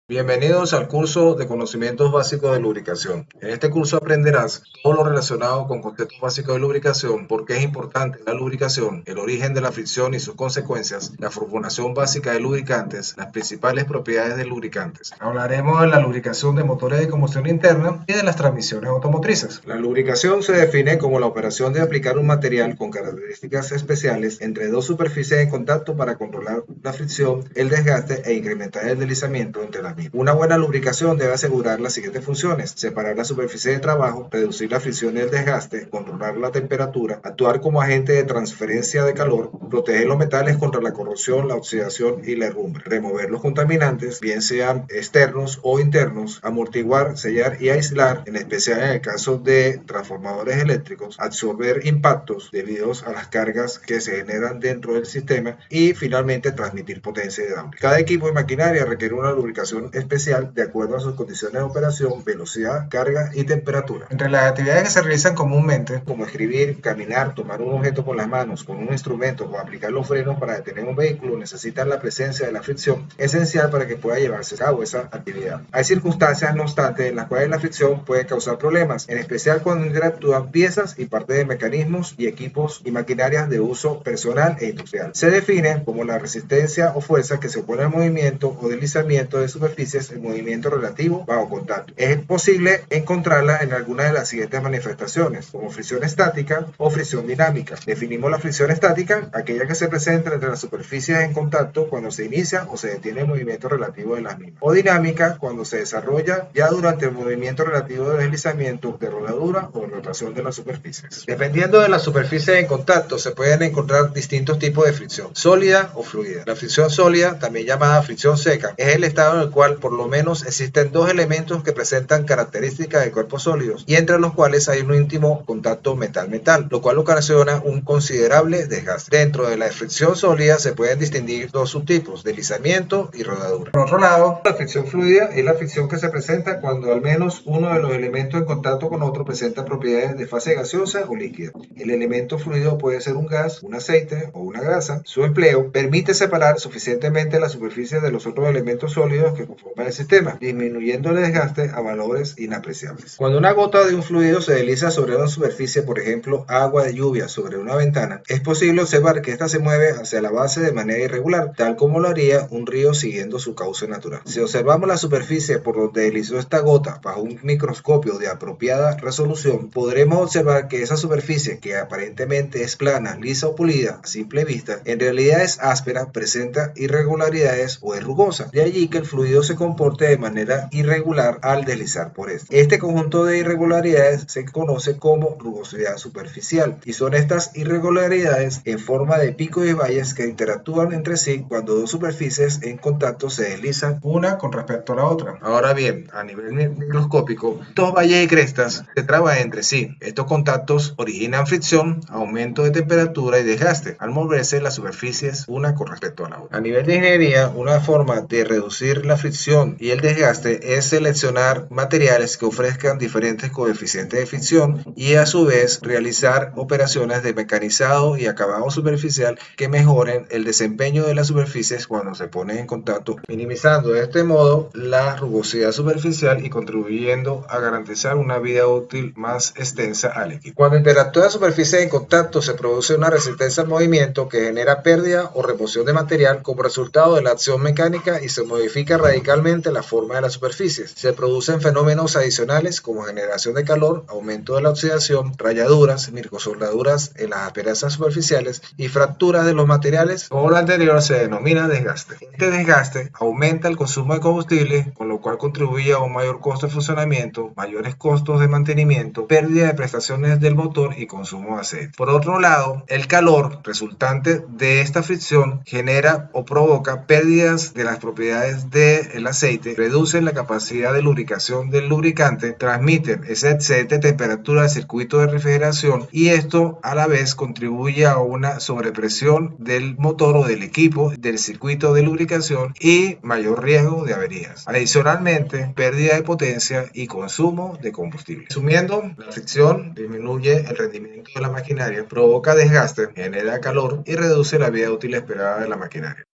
Bienvenidos al curso de conocimientos básicos de lubricación. En este curso aprenderás todo lo relacionado con conceptos básicos de lubricación, por qué es importante la lubricación, el origen de la fricción y sus consecuencias, la formulación básica de lubricantes, las principales propiedades de lubricantes. Hablaremos de la lubricación de motores de combustión interna y de las transmisiones automotrices. La lubricación se define como la operación de aplicar un material con características especiales entre dos superficies en contacto para controlar la fricción, el desgaste e incrementar el deslizamiento entre las. Una buena lubricación debe asegurar las siguientes funciones: separar la superficie de trabajo, reducir la fricción y el desgaste, controlar la temperatura, actuar como agente de transferencia de calor, proteger los metales contra la corrosión, la oxidación y la herrumbre, remover los contaminantes, bien sean externos o internos, amortiguar, sellar y aislar, en especial en el caso de transformadores eléctricos, absorber impactos debidos a las cargas que se generan dentro del sistema y finalmente transmitir potencia hidráulica. Cada equipo de maquinaria requiere una lubricación especial de acuerdo a sus condiciones de operación, velocidad, carga y temperatura. Entre las actividades que se realizan comúnmente, como escribir, caminar, tomar un objeto con las manos, con un instrumento o aplicar los frenos para detener un vehículo, necesitan la presencia de la fricción esencial para que pueda llevarse a cabo esa actividad. Hay circunstancias, no obstante, en las cuales la fricción puede causar problemas, en especial cuando interactúan piezas y partes de mecanismos y equipos y maquinarias de uso personal e industrial. Se define como la resistencia o fuerza que se opone al movimiento o deslizamiento de superficies en movimiento relativo bajo contacto. Es posible encontrarla en alguna de las siguientes manifestaciones, como fricción estática o fricción dinámica. Definimos la fricción estática, aquella que se presenta entre las superficies en contacto cuando se inicia o se detiene el movimiento relativo de las mismas. O dinámica, cuando se desarrolla ya durante el movimiento relativo de deslizamiento, de rodadura o de rotación de las superficies. Dependiendo de la superficie en contacto, se pueden encontrar distintos tipos de fricción, sólida o fluida. La fricción sólida, también llamada fricción seca, es el estado en el cual por lo menos existen dos elementos que presentan características de cuerpos sólidos y entre los cuales hay un íntimo contacto metal-metal, lo cual ocasiona un considerable desgaste. Dentro de la fricción sólida se pueden distinguir dos subtipos: deslizamiento y rodadura. Por otro lado, la fricción fluida es la fricción que se presenta cuando al menos uno de los elementos en contacto con otro presenta propiedades de fase gaseosa o líquida. El elemento fluido puede ser un gas, un aceite o una grasa. Su empleo permite separar suficientemente la superficie de los otros elementos sólidos que conforman el sistema, disminuyendo el desgaste a valores inapreciables. Cuando una gota de un fluido se desliza sobre una superficie, por ejemplo, agua de lluvia sobre una ventana, es posible observar que ésta se mueve hacia la base de manera irregular, tal como lo haría un río siguiendo su cauce natural. Si observamos la superficie por donde deslizó esta gota bajo un microscopio de apropiada resolución, podremos observar que esa superficie, que aparentemente es plana, lisa o pulida a simple vista, en realidad es áspera, presenta irregularidades o es rugosa. De allí que el fluido se comporte de manera irregular al deslizar por él. Este conjunto de irregularidades se conoce como rugosidad superficial y son estas irregularidades en forma de picos y valles que interactúan entre sí cuando dos superficies en contacto se deslizan una con respecto a la otra. Ahora bien, a nivel microscópico, estos valles y crestas se traban entre sí. Estos contactos originan fricción, aumento de temperatura y desgaste al moverse las superficies una con respecto a la otra. A nivel de ingeniería, una forma de reducir la fricción y el desgaste es seleccionar materiales que ofrezcan diferentes coeficientes de fricción y a su vez realizar operaciones de mecanizado y acabado superficial que mejoren el desempeño de las superficies cuando se ponen en contacto, minimizando de este modo la rugosidad superficial y contribuyendo a garantizar una vida útil más extensa al equipo. Cuando interactúan superficies en contacto se produce una resistencia al movimiento que genera pérdida o remoción de material como resultado de la acción mecánica y se modifica radicalmente la forma de las superficies. Se producen fenómenos adicionales como generación de calor, aumento de la oxidación, rayaduras, microsoldaduras en las asperezas superficiales y fracturas de los materiales. Como lo anterior se denomina desgaste. Este desgaste aumenta el consumo de combustible, con lo cual contribuye a un mayor costo de funcionamiento, mayores costos de mantenimiento, pérdida de prestaciones del motor y consumo de aceite. Por otro lado, el calor resultante de esta fricción genera o provoca pérdidas de las propiedades del aceite, reducen la capacidad de lubricación del lubricante, transmiten esa excedente temperatura al circuito de refrigeración y esto a la vez contribuye a una sobrepresión del motor o del equipo del circuito de lubricación y mayor riesgo de averías. Adicionalmente, pérdida de potencia y consumo de combustible. Resumiendo, la fricción disminuye el rendimiento de la maquinaria, provoca desgaste, genera calor y reduce la vida útil esperada de la maquinaria.